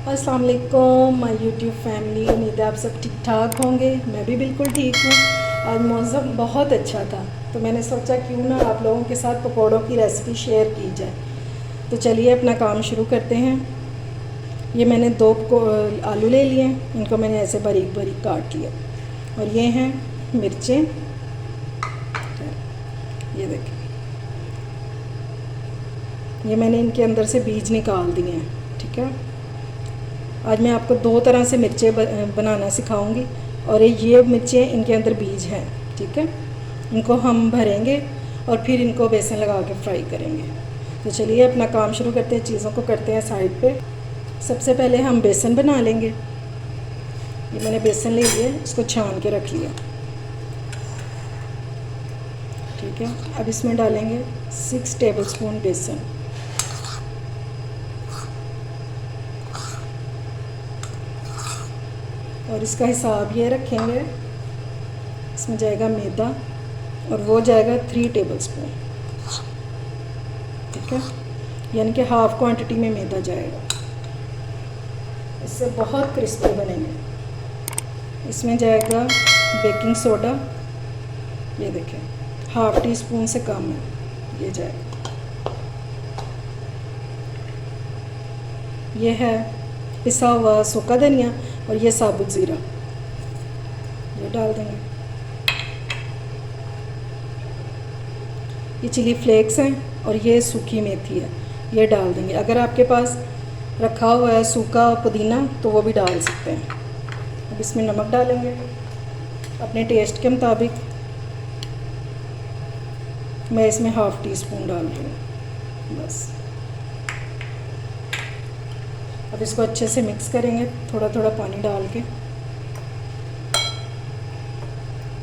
अस्सलाम वालेकुम my YouTube family. उम्मीद है आप सब ठीक ठाक होंगे। मैं भी बिल्कुल ठीक हूँ। आज मौसम बहुत अच्छा था तो मैंने सोचा क्यों ना आप लोगों के साथ पकौड़ों की रेसिपी शेयर की जाए। तो चलिए अपना काम शुरू करते हैं। ये मैंने आलू ले लिए, इनको मैंने ऐसे बारीक बारीक काट लिया। और ये हैं मिर्चें, ये देखें, ये मैंने इनके अंदर से बीज निकाल दिए हैं। ठीक है, आज मैं आपको दो तरह से मिर्चें बनाना सिखाऊंगी और ये मिर्चें इनके अंदर बीज हैं। ठीक है, इनको हम भरेंगे और फिर इनको बेसन लगा के फ्राई करेंगे। तो चलिए अपना काम शुरू करते हैं, चीज़ों को करते हैं साइड पे। सबसे पहले हम बेसन बना लेंगे। ये मैंने बेसन ले लिया, इसको छान के रख लिया। ठीक है, अब इसमें डालेंगे 6 टेबलस्पून बेसन। और इसका हिसाब ये रखेंगे, इसमें जाएगा मैदा और वो जाएगा 3 टेबलस्पून। ठीक है, यानी कि हाफ़ क्वांटिटी में मैदा जाएगा। इससे बहुत क्रिस्पी बनेंगे। इसमें जाएगा बेकिंग सोडा, ये देखें हाफ़ टी स्पून से कम है, ये जाएगा। ये है पिसा हुआ सूखा धनिया और ये साबुत ज़ीरा, ये डाल देंगे। ये चिली फ्लेक्स हैं और ये सूखी मेथी है, ये डाल देंगे। अगर आपके पास रखा हुआ है सूखा पुदीना तो वो भी डाल सकते हैं। अब इसमें नमक डालेंगे अपने टेस्ट के मुताबिक। मैं इसमें हाफ़ टी स्पून डाल रही हूँ बस। अब इसको अच्छे से मिक्स करेंगे थोड़ा थोड़ा पानी डाल के।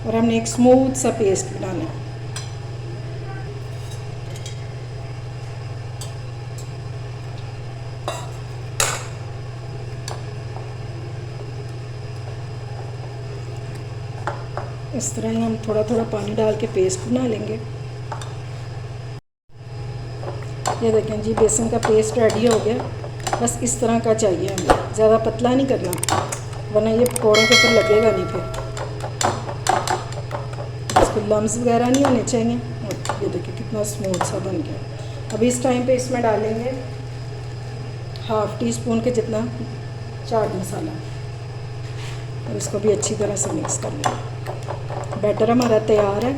और हमने एक स्मूथ सा पेस्ट बनाना है। इस तरह ही हम थोड़ा थोड़ा पानी डाल के पेस्ट बना लेंगे। ये देखें जी, बेसन का पेस्ट रेडी हो गया। बस इस तरह का चाहिए हमें, ज़्यादा पतला नहीं करना वरना ये पकौड़ों के ऊपर लगेगा नहीं। फिर इसको लम्स वगैरह नहीं होने चाहिए। और ये देखिए कितना स्मूथ सा बन गया। अभी इस टाइम पे इसमें डालेंगे हाफ़ टी स्पून के जितना चाट मसाला और इसको भी अच्छी तरह से मिक्स कर लेंगे। बैटर हमारा तैयार है।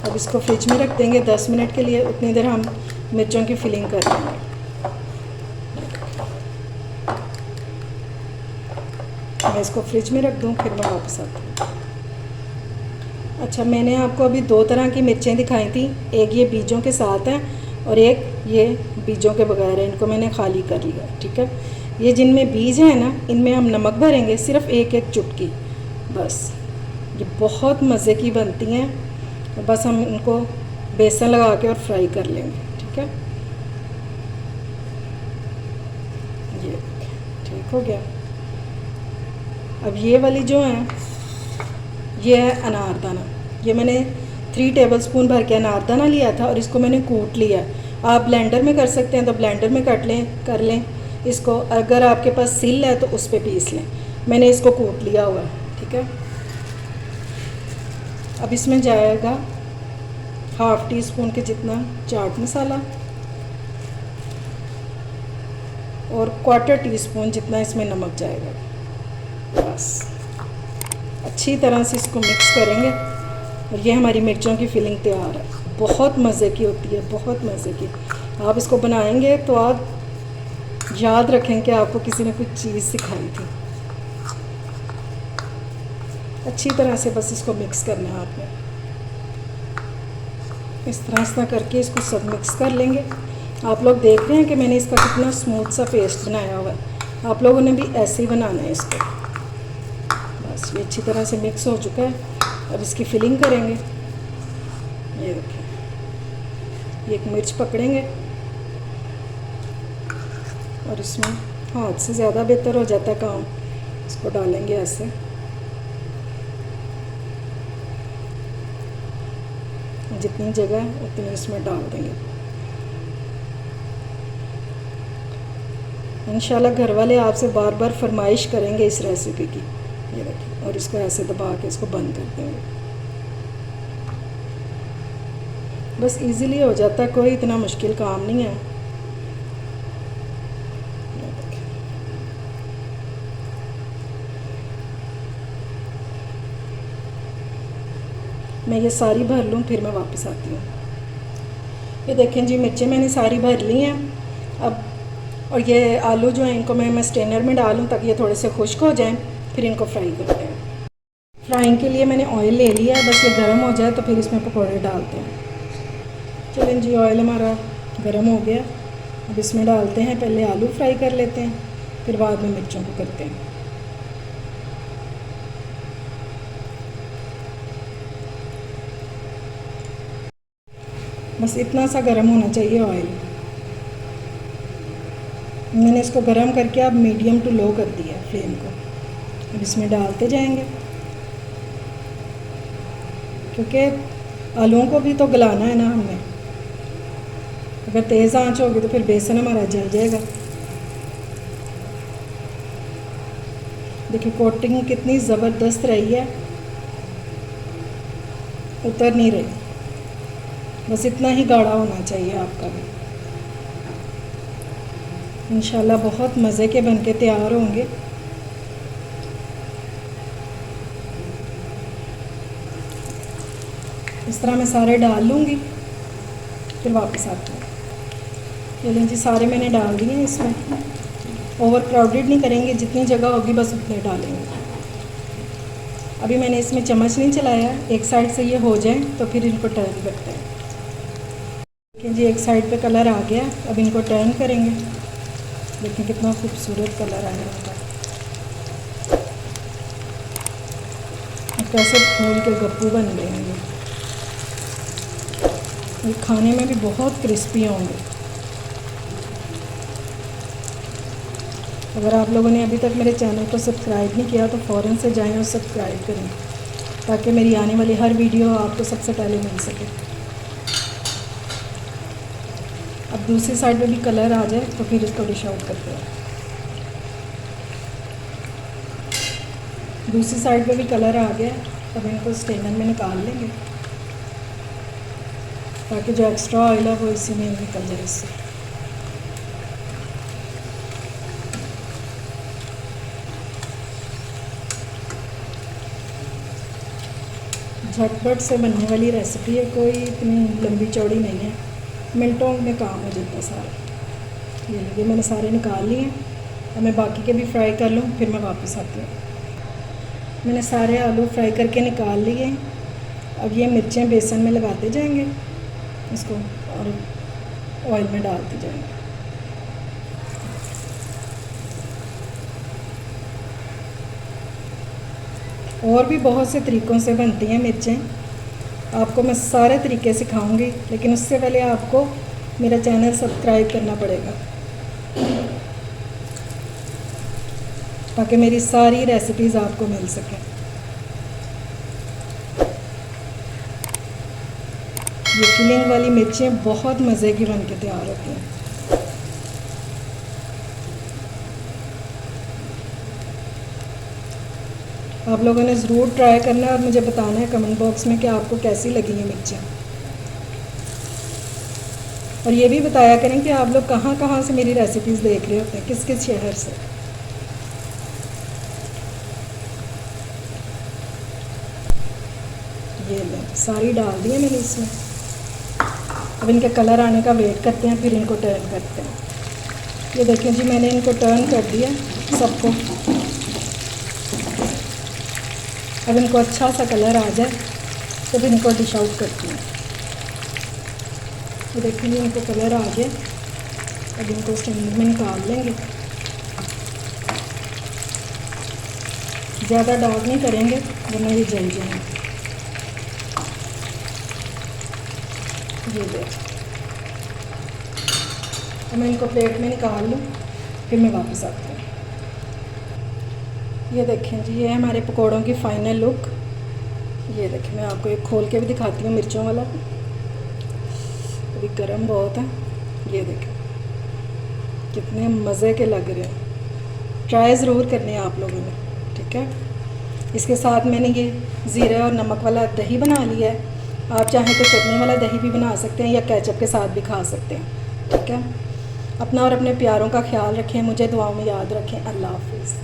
अब इसको फ्रिज में रख देंगे 10 मिनट के लिए। उतनी देर हम मिर्चों की फिलिंग कर देंगे। मैं इसको फ्रिज में रख दूँ, फिर मैं वापस आती हूँ। अच्छा, मैंने आपको अभी दो तरह की मिर्चें दिखाई थी। एक ये बीजों के साथ है और एक ये बीजों के बगैर है। इनको मैंने खाली कर लिया। ठीक है, ये जिनमें बीज हैं ना, इनमें हम नमक भरेंगे सिर्फ एक एक चुटकी बस। ये बहुत मज़े की बनती हैं। बस हम इनको बेसन लगा के और फ्राई कर लेंगे। ठीक है, ये ठीक हो गया। अब ये वाली जो है, ये है अनारदाना। ये मैंने 3 टेबलस्पून भर के अनारदाना लिया था और इसको मैंने कूट लिया। आप ब्लेंडर में कर सकते हैं तो ब्लेंडर में कर लें इसको। अगर आपके पास सिल है तो उस पर पीस लें। मैंने इसको कूट लिया हुआ है। ठीक है, अब इसमें जाएगा हाफ़ टी स्पून के जितना चाट मसाला और 1/4 टी स्पून जितना इसमें नमक जाएगा। बस अच्छी तरह से इसको मिक्स करेंगे और ये हमारी मिर्चों की फिलिंग तैयार है। बहुत मज़े की होती है, बहुत मज़े की। आप इसको बनाएंगे तो आप याद रखें कि आपको किसी ने कुछ चीज़ सिखाई थी। अच्छी तरह से बस इसको मिक्स करना है आपने। इस तरह करके इसको सब मिक्स कर लेंगे। आप लोग देख रहे हैं कि मैंने इसका कितना स्मूथ सा पेस्ट बनाया हुआ है। आप लोगों ने भी ऐसे ही बनाना है इसको। बस ये अच्छी तरह से मिक्स हो चुका है। अब इसकी फिलिंग करेंगे। ये देखिए, एक मिर्च पकड़ेंगे और इसमें हाथ से ज़्यादा बेहतर हो जाता है काम। इसको डालेंगे ऐसे। जितनी जगह है उतनी इसमें डाल देंगे। इंशाल्लाह घर वाले आपसे बार बार फरमाइश करेंगे इस रेसिपी की। ये देखिए, और इसको ऐसे दबा के इसको बंद कर देंगे। बस इजीली हो जाता है, कोई इतना मुश्किल काम नहीं है। मैं ये सारी भर लूँ, फिर मैं वापस आती हूँ। ये देखें जी, मिर्चें मैंने सारी भर ली हैं अब। और ये आलू जो हैं इनको मैं स्ट्रेनर में डालूँ ताकि ये थोड़े से खुश्क हो जाएं, फिर इनको फ्राई करते हैं। फ्राइंग के लिए मैंने ऑयल ले लिया है, बस ये गर्म हो जाए तो फिर इसमें पकौड़े डालते हैं। चलें जी, ऑयल हमारा गर्म हो गया, अब इसमें डालते हैं। पहले आलू फ्राई कर लेते हैं, फिर बाद में मिर्चों को करते हैं। बस इतना सा गर्म होना चाहिए ऑयल। मैंने इसको गर्म करके अब मीडियम टू लो कर दिया फ्लेम को। अब इसमें डालते जाएंगे, क्योंकि आलूओं को भी तो गलाना है ना हमने। अगर तेज़ आंच होगी तो फिर बेसन हमारा जल जाएगा। देखिए कोटिंग कितनी ज़बरदस्त रही है, उतर नहीं रही। बस इतना ही गाढ़ा होना चाहिए आपका भी। इंशाल्लाह बहुत मज़े के बनके तैयार होंगे। इस तरह मैं सारे डाल लूँगी, फिर वापस आती हूँ। चलें जी, सारे मैंने डाल दिए इसमें। ओवर क्राउडेड नहीं करेंगे, जितनी जगह होगी बस उतने डालेंगे। अभी मैंने इसमें चम्मच नहीं चलाया, एक साइड से ये हो जाए तो फिर इनको टर्न करते हैं। देखिए जी, एक साइड पे कलर आ गया, अब इनको टर्न करेंगे। देखिए कितना खूबसूरत कलर आया इनका। कैसे फूल के गप्पू बन गए हैं ये खाने में भी बहुत क्रिस्पी होंगे। अगर आप लोगों ने अभी तक मेरे चैनल को सब्सक्राइब नहीं किया तो फ़ौरन से जाएं और सब्सक्राइब करें, ताकि मेरी आने वाली हर वीडियो आपको सबसे पहले मिल सके। अब दूसरी साइड पे भी कलर आ जाए तो फिर इसको डिश आउट करते हैं। दूसरी साइड पे भी कलर आ गया, अब इनको स्ट्रेनर में निकाल लेंगे ताकि जो एक्स्ट्रा ऑयल है वो इसी में निकल जाए इससे। झटपट से बनने वाली रेसिपी है, कोई इतनी लंबी चौड़ी नहीं है, मिनटों में काम हो जाता है सारा। ये मैंने सारे निकाल लिए। अब मैं बाकी के भी फ्राई कर लूँ, फिर मैं वापस आती हूँ। मैंने सारे आलू फ्राई करके निकाल लिए। अब ये मिर्चें बेसन में लगाते जाएंगे इसको और ऑयल में डालते जाएंगे। और भी बहुत से तरीक़ों से बनती हैं मिर्चें, आपको मैं सारे तरीके सिखाऊंगी, लेकिन उससे पहले आपको मेरा चैनल सब्सक्राइब करना पड़ेगा ताकि मेरी सारी रेसिपीज़ आपको मिल सकें। ये फिलिंग वाली मिर्चें बहुत मज़े की बन के तैयार होती हैं। आप लोगों ने ज़रूर ट्राई करना है और मुझे बताना है कमेंट बॉक्स में कि आपको कैसी लगी ये मिर्चें। और ये भी बताया करें कि आप लोग कहाँ कहाँ से मेरी रेसिपीज़ देख रहे होते हैं, किस किस शहर से। ये ले सारी डाल दी है मैंने इसमें। अब इनके कलर आने का वेट करते हैं, फिर इनको टर्न करते हैं। ये देखें जी, मैंने इनको टर्न कर दिया सबको। अब इनको अच्छा सा कलर आ जाए तो फिर इनको डिश आउट करती हूँ। तो देखें जी, इनको कलर आ गया। अब इनको स्ट्रेनर में निकाल लेंगे। ज़्यादा डार्क नहीं करेंगे वरना ये जल जाएंगे। ये देख, अब मैं इनको प्लेट में निकाल लूँ, फिर मैं वापस आती हूँ। ये देखें जी, ये है हमारे पकौड़ों की फ़ाइनल लुक। ये देखें, मैं आपको एक खोल के भी दिखाती हूँ मिर्चों वाला। अभी गरम बहुत है। ये देखें कितने मज़े के लग रहे हैं। ट्राई ज़रूर करने हैं आप लोगों ने, ठीक है। इसके साथ मैंने ये ज़ीरा और नमक वाला दही बना लिया है। आप चाहें तो चटनी वाला दही भी बना सकते हैं या केचप के साथ भी खा सकते हैं, ठीक है। अपना और अपने प्यारों का ख्याल रखें, मुझे दुआओं में याद रखें। अल्लाह हाफिज़।